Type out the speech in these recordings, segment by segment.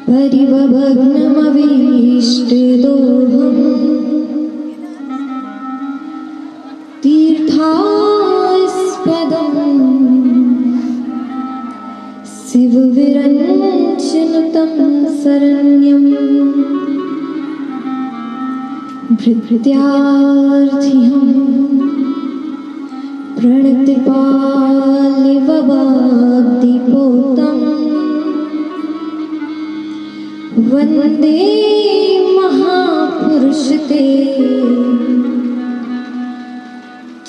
परिवभग्नमभीष्टदोहम् तीर्थास्पदम् शिवविरञ्चनुतं शरण्यम् भृत्यार्थिहं प्रणतिपालिववादिपोतम् वन्दे महापुरुषते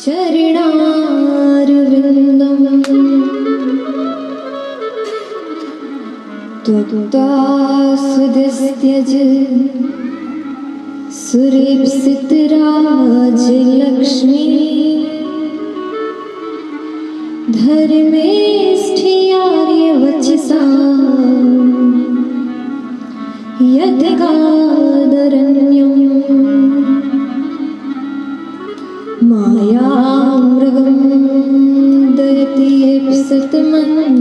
चरणारविन्दम् त्वत्तास्वदस्त्यज सुरेप्सितराजलक्ष्मी धर्मेष्ठियार्यवचसा यद्गादरण्यम् मायामृगं दयति सतमन्वधावत्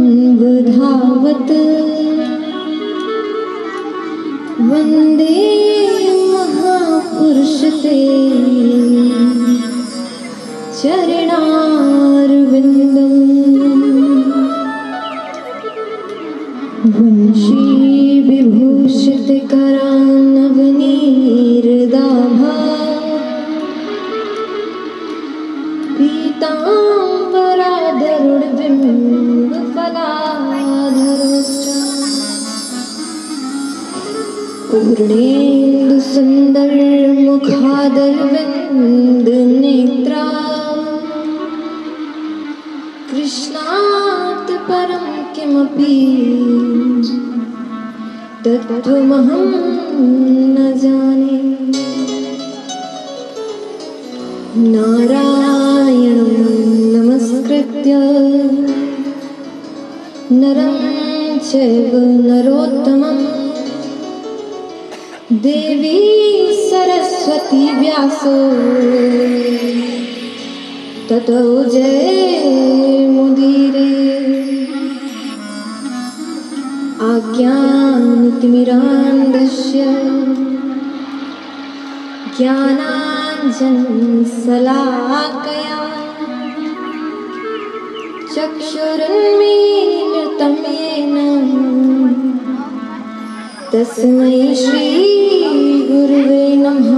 वन्दे महापुरुषते चरणारविन्दम् वंशी विभूषितकरानवनीरदाभा पीताम्बराधरुणबिम्बफलाधरोष्टा पूर्णेन्दुसुन्दरमुखादरविन्दनेत्रा कृष्णात् परं किमपि तत्त्वमहं न जाने। नारायणं नमस्कृत्य नरं चैव नरोत्तमं देवी सरस्वती व्यासो ततो जयमुदीरये। आज्ञानतिमिरान्धस्य ज्ञानाञ्जनशलाकया चक्षुरुन्मीलितं येन तस्मै श्रीगुरुवे नमः।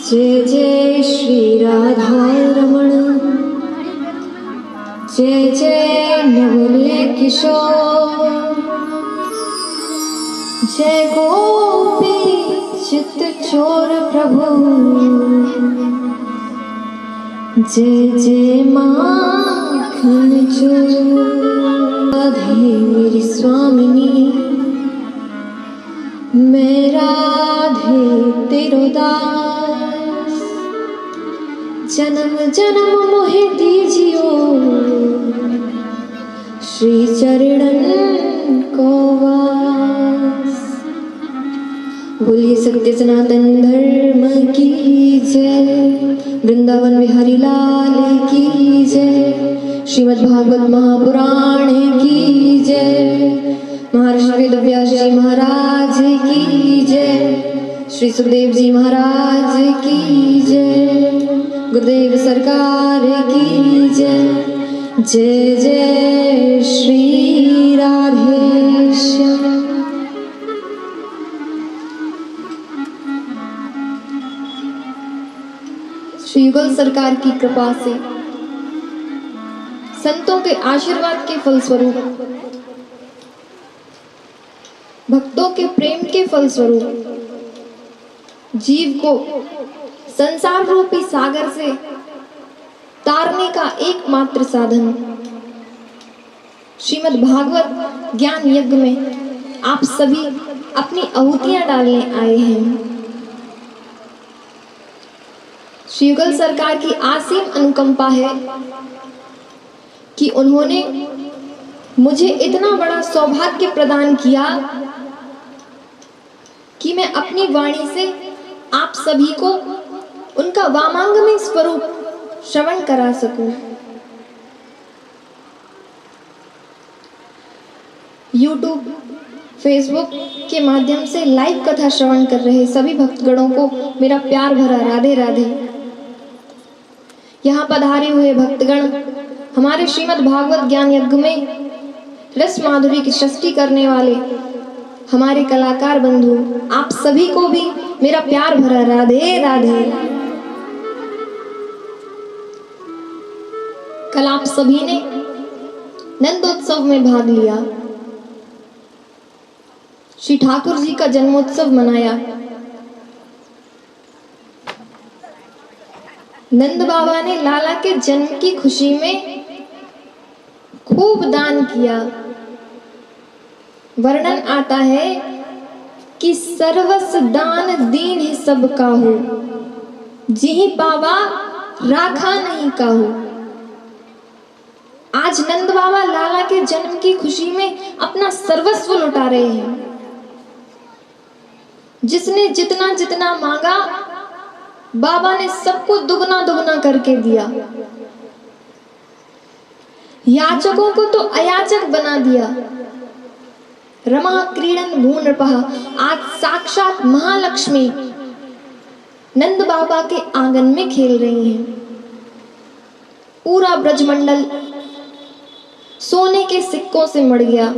जय जय श्री राधारमण जय जय नवले किशोर जय गोपी चित्त चोर प्रभु जय जय माखन चोर। राधे मेरी स्वामिनी मैं राधे तेरो दास जन्म जन्म मोहे दीजियो श्री चरणन को वास। बोलिए सत्य सनातन धर्म की जय, वृंदावन बिहारी लाल की जय, श्रीमद् भागवत महापुराण की जय, महर्षि वेदव्यास जी महाराज की जय, श्री सुखदेव जी महाराज की जय, गुरुदेव सरकार की जय। जय जय श्री राधेश्याम। श्री युगल सरकार की कृपा से संतों के आशीर्वाद के फलस्वरूप भक्तों के प्रेम के फलस्वरूप जीव को संसार रूपी सागर से तारने का एकमात्र साधन श्रीमद् भागवत ज्ञान यज्ञ में आप सभी अपनी आहुतियां डालने आए हैं। श्री युगल सरकार की असीम अनुकंपा है कि उन्होंने मुझे इतना बड़ा सौभाग्य प्रदान किया कि मैं अपनी वाणी से आप सभी को उनका वामांगमय स्वरूप श्रवण करा सकूं। यूट्यूब, फेसबुक के माध्यम से लाइव कथा श्रवण कर रहे सभी भक्तगणों को मेरा प्यार भरा राधे राधे। यहाँ पधारे हुए भक्तगण, हमारे श्रीमद् भागवत ज्ञान यज्ञ में रस माधुरी की सृष्टि करने वाले हमारे कलाकार बंधु, आप सभी को भी मेरा प्यार भरा राधे राधे। कल आप सभी ने नंदोत्सव में भाग लिया, श्री ठाकुर जी का जन्मोत्सव मनाया। नंद बाबा ने लाला के जन्म की खुशी में खूब दान किया। वर्णन आता है कि सर्वस दान दीन ही सब काहू, जिहि पावा राखा नहीं काहू। आज नंद बाबा लाला के जन्म की खुशी में अपना सर्वस्व लुटा रहे हैं। जिसने जितना जितना मांगा, बाबा ने सबको दुगना दुगना करके दिया। याचकों को तो अयाचक बना दिया। रमा क्रीडन भून नृपः, आज साक्षात महालक्ष्मी नंद बाबा के आंगन में खेल रही हैं। पूरा ब्रजमंडल सोने के सिक्कों से मढ़ गया,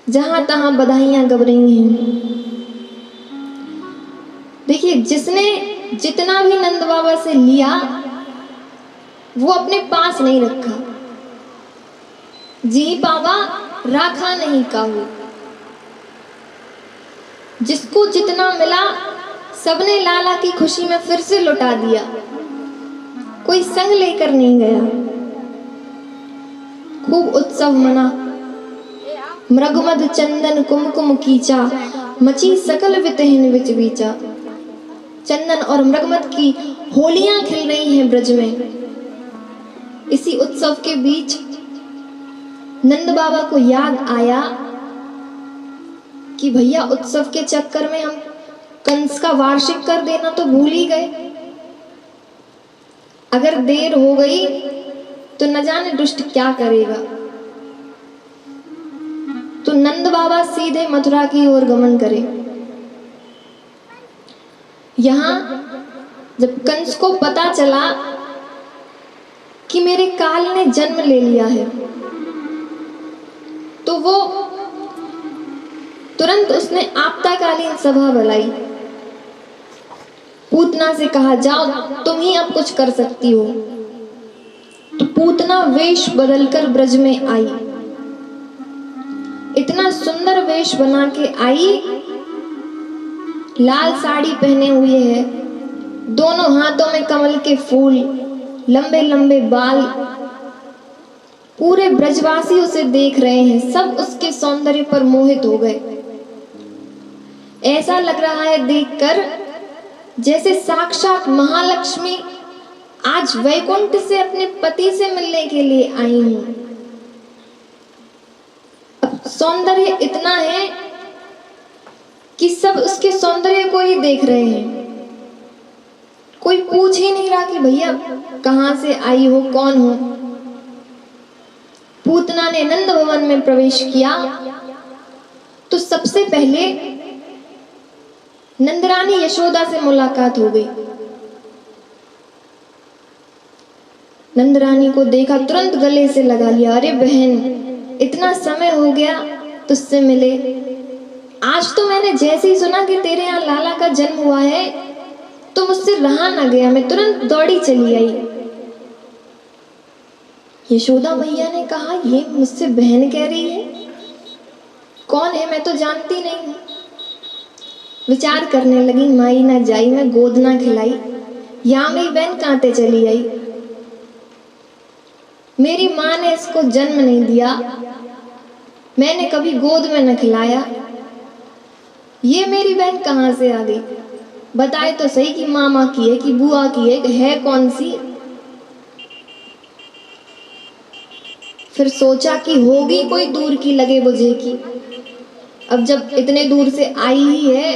जहां तहां बधाइयां गब रही हैं। देखिए, जिसने जितना भी नंद बाबा से लिया वो अपने पास नहीं रखा। जी बाबा राखा नहीं काहू। जिसको जितना मिला सबने लाला की खुशी में फिर से लुटा दिया। कोई संग लेकर नहीं गया। खूब उत्सव मना। मृगमद चंदन कुमकुम कीचा, मची सकल वितहिन विच बीचा। चंदन और मृगमद की होलियां खिल रही हैं ब्रज में। इसी उत्सव के बीच नंद बाबा को याद आया कि भैया उत्सव के चक्कर में हम कंस का वार्षिक कर देना तो भूल ही गए। अगर देर हो गई तो न जाने दुष्ट क्या करेगा। तो नंद बाबा सीधे मथुरा की ओर गमन करे। यहां जब कंस को पता चला कि मेरे काल ने जन्म ले लिया है, तो वो तुरंत उसने आपदाकालीन सभा बुलाई। पूतना से कहा, जाओ तुम ही अब कुछ कर सकती हो। तो पूतना वेश बदलकर ब्रज में आई। इतना सुंदर वेश बना के आई, लाल साड़ी पहने हुए है, दोनों हाथों में कमल के फूल, लंबे लंबे बाल। पूरे ब्रजवासी उसे देख रहे हैं, सब उसके सौंदर्य पर मोहित हो गए। ऐसा लग रहा है देखकर जैसे साक्षात महालक्ष्मी आज वैकुंठ से अपने पति से मिलने के लिए आई हूं। अब सौंदर्य इतना है कि सब उसके सौंदर्य को ही देख रहे हैं। कोई पूछ ही नहीं रहा कि भैया कहां से आई हो, कौन हो। पूतना ने नंद भवन में प्रवेश किया तो सबसे पहले नंदरानी यशोदा से मुलाकात हो गई। नंदरानी को देखा, तुरंत गले से लगा लिया। अरे बहन, इतना समय हो गया तुझसे मिले। आज तो मैंने जैसे ही सुना कि तेरे यहाँ लाला का जन्म हुआ है तो मुझसे रहा ना गया, मैं तुरंत दौड़ी चली आई। यशोदा मैया ने कहा, ये मुझसे बहन कह रही है, कौन है, मैं तो जानती नहीं हूं। विचार करने लगी, माई ना जाई, मैं गोद ना खिलाई, यहाँ मेरी बहन कांते चली आई। मेरी माँ ने इसको जन्म नहीं दिया, मैंने कभी गोद में न खिलाया, ये मेरी बहन कहाँ से आ गई। बताए तो सही कि मामा की है कि बुआ की है कौन सी। फिर सोचा कि होगी कोई दूर की लगे बुझे की। अब जब इतने दूर से आई ही है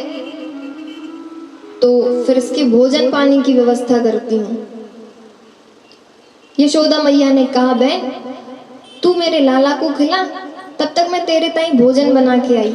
तो फिर इसके भोजन पानी की व्यवस्था करती हूँ। यशोदा मैया ने कहा, बहन तू मेरे लाला को खिला, तब तक मैं तेरे ताई भोजन बना के आई।